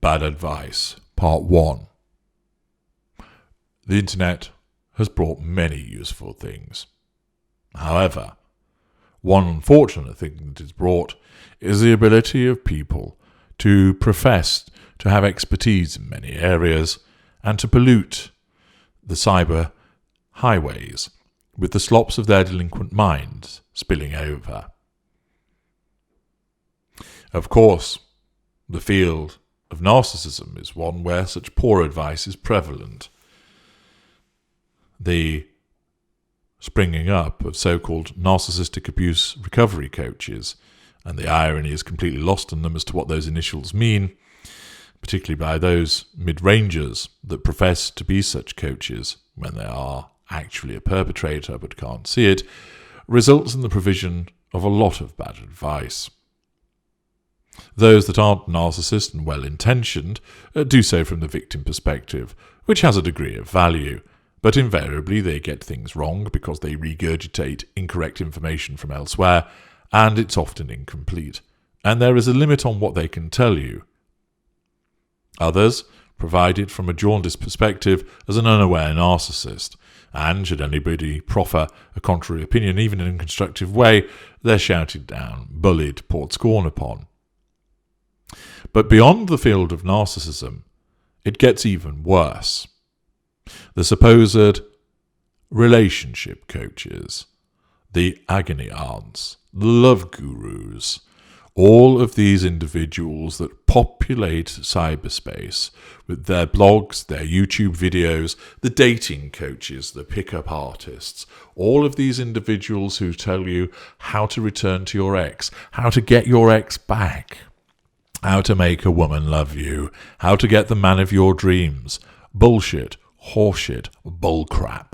Bad Advice, Part 1. The internet has brought many useful things. However, one unfortunate thing that it's brought is the ability of people to profess to have expertise in many areas and to pollute the cyber highways with the slops of their delinquent minds spilling over. Of course, the field of narcissism is one where such poor advice is prevalent. The springing up of so-called narcissistic abuse recovery coaches, and the irony is completely lost on them as to what those initials mean, particularly by those mid-rangers that profess to be such coaches when they are actually a perpetrator but can't see it, results in the provision of a lot of bad advice. Those that aren't narcissists and well-intentioned do so from the victim perspective, which has a degree of value, but invariably they get things wrong because they regurgitate incorrect information from elsewhere, and it's often incomplete, and there is a limit on what they can tell you. Others provide it from a jaundiced perspective as an unaware narcissist, and should anybody proffer a contrary opinion, even in a constructive way, they're shouted down, bullied, poured scorn upon. But beyond the field of narcissism, it gets even worse. The supposed relationship coaches, the agony aunts, the love gurus, all of these individuals that populate cyberspace with their blogs, their YouTube videos, the dating coaches, the pickup artists, all of these individuals who tell you how to return to your ex, how to get your ex back, how to make a woman love you, how to get the man of your dreams. Bullshit, horseshit, bullcrap.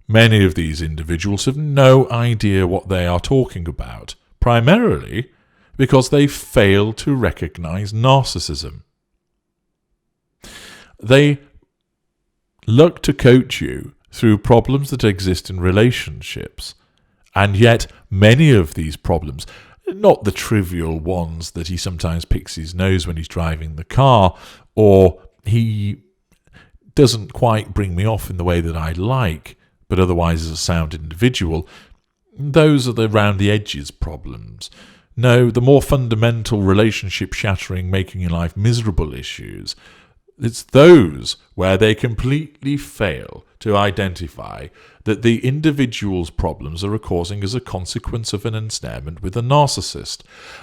Many of these individuals have no idea what they are talking about, primarily because they fail to recognize narcissism. They look to coach you through problems that exist in relationships, and yet many of these problems, not the trivial ones that he sometimes picks his nose when he's driving the car, or he doesn't quite bring me off in the way that I like, but otherwise is a sound individual. Those are the round-the-edges problems. No, the more fundamental relationship-shattering, making your life miserable issues, it's those where they completely fail to identify that the individual's problems are causing as a consequence of an ensnarement with a narcissist,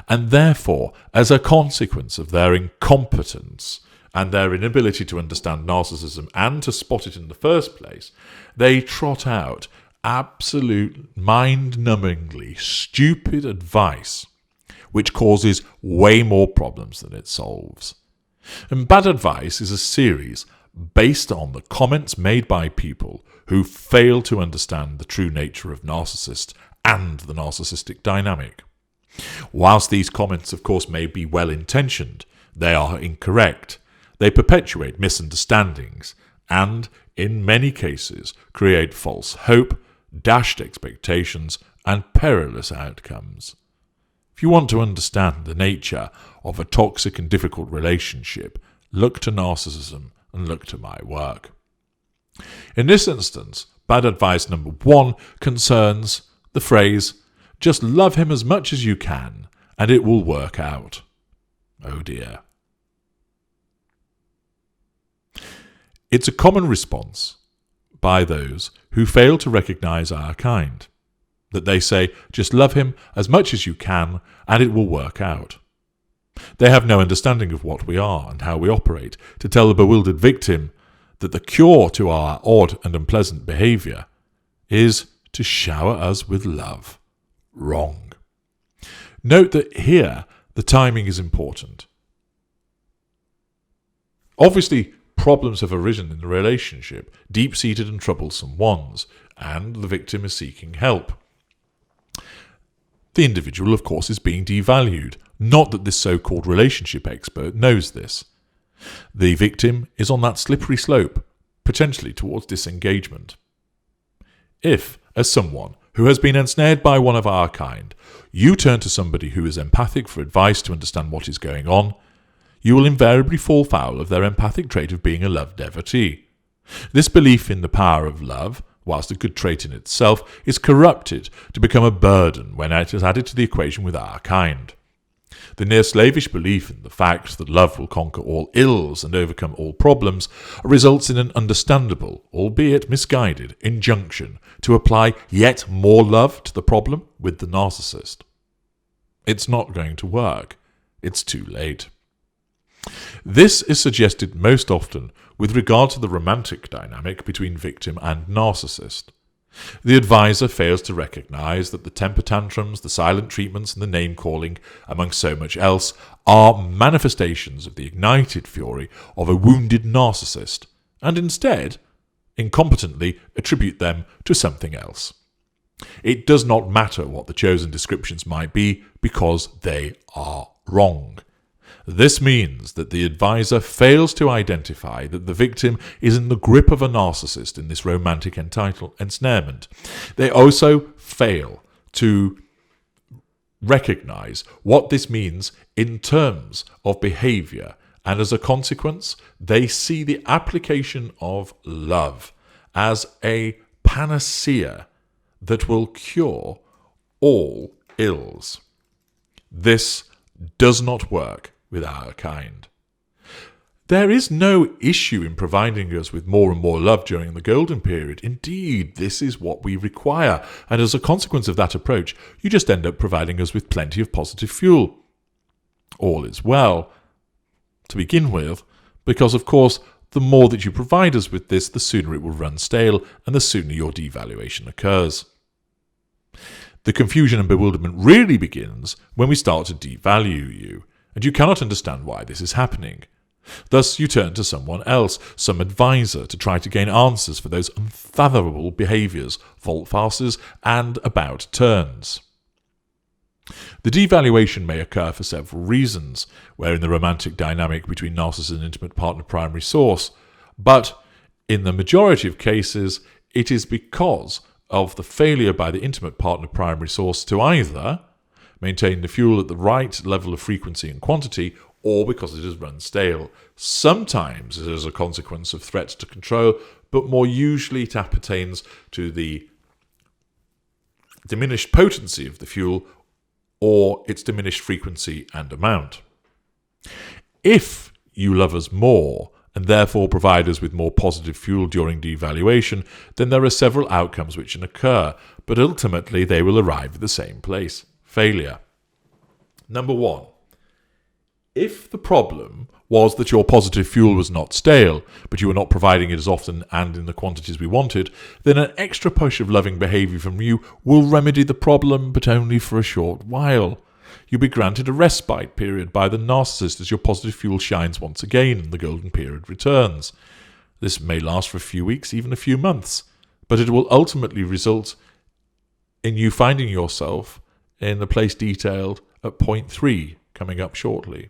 and therefore, as a consequence of their incompetence and their inability to understand narcissism and to spot it in the first place, they trot out absolute mind-numbingly stupid advice which causes way more problems than it solves. And Bad Advice is a series based on the comments made by people who fail to understand the true nature of narcissists and the narcissistic dynamic. Whilst these comments, of course, may be well-intentioned, they are incorrect. They perpetuate misunderstandings and, in many cases, create false hope, dashed expectations, and perilous outcomes. If you want to understand the nature of a toxic and difficult relationship, look to narcissism and look to my work. In this instance, bad advice number 1 concerns the phrase, just love him as much as you can and it will work out. Oh dear. It's a common response by those who fail to recognize our kind, that they say, just love him as much as you can and it will work out. They have no understanding of what we are and how we operate to tell the bewildered victim that the cure to our odd and unpleasant behaviour is to shower us with love. Wrong. Note that here the timing is important. Obviously, problems have arisen in the relationship, deep-seated and troublesome ones, and the victim is seeking help. The individual, of course, is being devalued. Not that this so-called relationship expert knows this. The victim is on that slippery slope, potentially towards disengagement. If, as someone who has been ensnared by one of our kind, you turn to somebody who is empathic for advice to understand what is going on, you will invariably fall foul of their empathic trait of being a love devotee. This belief in the power of love, whilst a good trait in itself, is corrupted to become a burden when it is added to the equation with our kind. The near slavish belief in the fact that love will conquer all ills and overcome all problems results in an understandable, albeit misguided, injunction to apply yet more love to the problem with the narcissist. It's not going to work. It's too late. This is suggested most often with regard to the romantic dynamic between victim and narcissist. The advisor fails to recognize that the temper tantrums, the silent treatments, and the name-calling, among so much else, are manifestations of the ignited fury of a wounded narcissist, and instead, incompetently attribute them to something else. It does not matter what the chosen descriptions might be, because they are wrong. This means that the advisor fails to identify that the victim is in the grip of a narcissist in this romantic ensnarement. They also fail to recognize what this means in terms of behavior, and as a consequence, they see the application of love as a panacea that will cure all ills. This does not work with our kind. There is no issue in providing us with more and more love during the golden period. Indeed, this is what we require, and as a consequence of that approach, you just end up providing us with plenty of positive fuel. All is well, to begin with, because of course, the more that you provide us with this, the sooner it will run stale, and the sooner your devaluation occurs. The confusion and bewilderment really begins when we start to devalue you, and you cannot understand why this is happening. Thus, you turn to someone else, some advisor, to try to gain answers for those unfathomable behaviours, fault farces, and about turns. The devaluation may occur for several reasons, where in the romantic dynamic between narcissist and intimate partner primary source, but in the majority of cases, it is because of the failure by the intimate partner primary source to either maintain the fuel at the right level of frequency and quantity, or because it has run stale. Sometimes it is a consequence of threats to control, but more usually it appertains to the diminished potency of the fuel or its diminished frequency and amount. If you love us more, and therefore provide us with more positive fuel during devaluation, then there are several outcomes which can occur, but ultimately they will arrive at the same place: failure. Number 1. If the problem was that your positive fuel was not stale, but you were not providing it as often and in the quantities we wanted, then an extra push of loving behaviour from you will remedy the problem, but only for a short while. You'll be granted a respite period by the narcissist as your positive fuel shines once again and the golden period returns. This may last for a few weeks, even a few months, but it will ultimately result in you finding yourself in the place detailed at point 3, coming up shortly.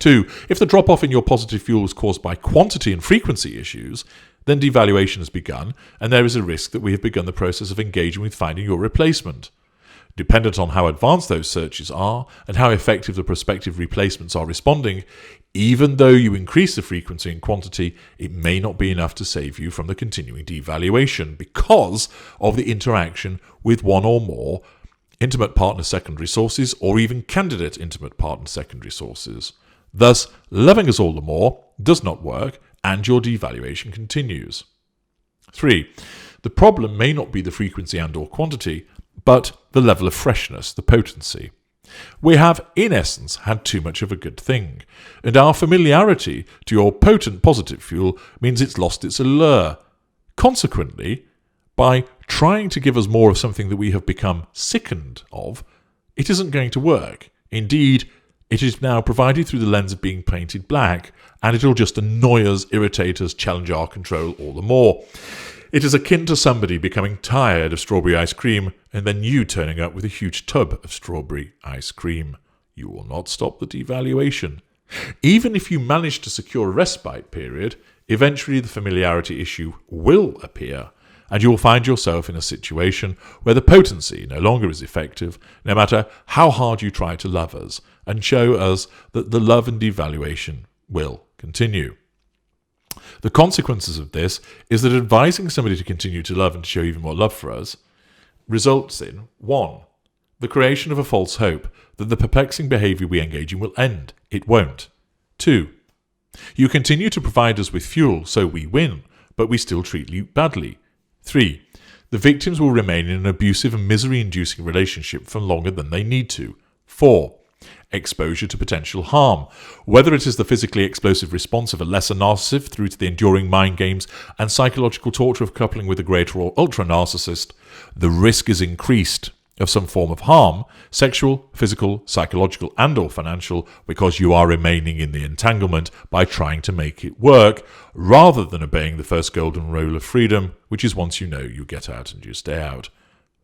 2. If the drop-off in your positive fuel was caused by quantity and frequency issues, then devaluation has begun, and there is a risk that we have begun the process of engaging with finding your replacement. Dependent on how advanced those searches are and how effective the prospective replacements are responding, even though you increase the frequency and quantity, it may not be enough to save you from the continuing devaluation because of the interaction with one or more intimate partner secondary sources, or even candidate intimate partner secondary sources. Thus, loving us all the more does not work, and your devaluation continues. 3. The problem may not be the frequency and or quantity, but the level of freshness, the potency. We have, in essence, had too much of a good thing, and our familiarity to your potent positive fuel means it's lost its allure. Consequently, by trying to give us more of something that we have become sickened of, it isn't going to work. Indeed, it is now provided through the lens of being painted black, and it'll just annoy us, irritate us, challenge our control all the more. It is akin to somebody becoming tired of strawberry ice cream, and then you turning up with a huge tub of strawberry ice cream. You will not stop the devaluation. Even if you manage to secure a respite period, eventually the familiarity issue will appear, and you will find yourself in a situation where the potency no longer is effective, no matter how hard you try to love us and show us that the love and devaluation will continue. The consequences of this is that advising somebody to continue to love and to show even more love for us results in 1. The creation of a false hope that the perplexing behaviour we engage in will end. It won't. 2. You continue to provide us with fuel, so we win, but we still treat you badly. 3. The victims will remain in an abusive and misery-inducing relationship for longer than they need to. 4. Exposure to potential harm, whether it is the physically explosive response of a lesser narcissist through to the enduring mind games and psychological torture of coupling with a greater or ultra-narcissist, the risk is increased of some form of harm, sexual, physical, psychological and or financial, because you are remaining in the entanglement by trying to make it work, rather than obeying the first golden rule of freedom, which is once you know, you get out and you stay out.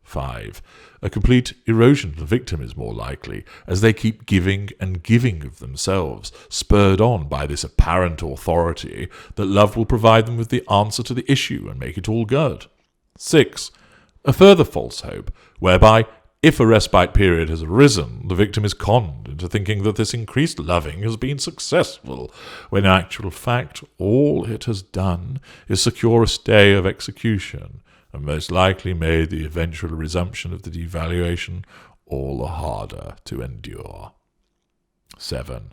5. A complete erosion of the victim is more likely, as they keep giving and giving of themselves, spurred on by this apparent authority that love will provide them with the answer to the issue and make it all good. 6. A further false hope, whereby, if a respite period has arisen, the victim is conned into thinking that this increased loving has been successful, when in actual fact all it has done is secure a stay of execution, and most likely made the eventual resumption of the devaluation all the harder to endure. 7.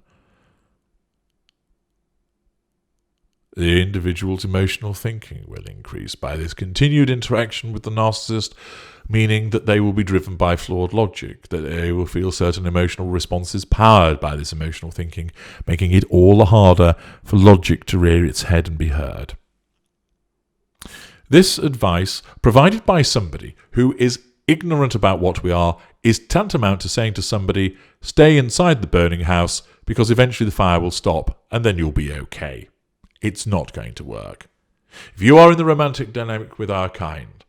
The individual's emotional thinking will increase by this continued interaction with the narcissist, meaning that they will be driven by flawed logic, that they will feel certain emotional responses powered by this emotional thinking, making it all the harder for logic to rear its head and be heard. This advice, provided by somebody who is ignorant about what we are, is tantamount to saying to somebody, stay inside the burning house because eventually the fire will stop and then you'll be okay. It's not going to work. If you are in the romantic dynamic with our kind,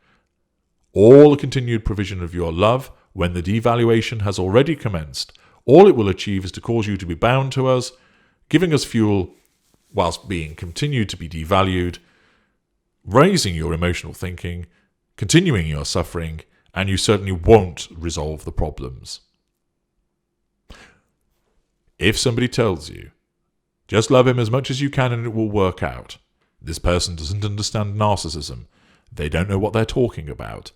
all the continued provision of your love, when the devaluation has already commenced, all it will achieve is to cause you to be bound to us, giving us fuel whilst being continued to be devalued, raising your emotional thinking, continuing your suffering, and you certainly won't resolve the problems. If somebody tells you, just love him as much as you can and it will work out, this person doesn't understand narcissism. They don't know what they're talking about.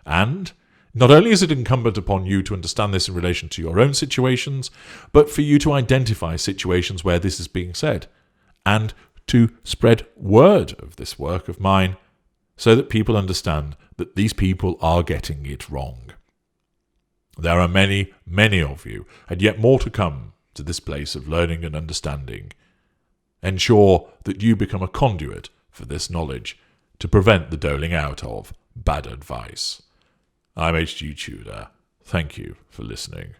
And not only is it incumbent upon you to understand this in relation to your own situations, but for you to identify situations where this is being said, and to spread word of this work of mine so that people understand that these people are getting it wrong. There are many, many of you, and yet more to come to this place of learning and understanding. Ensure that you become a conduit for this knowledge to prevent the doling out of bad advice. I'm H.G. Tudor. Thank you for listening.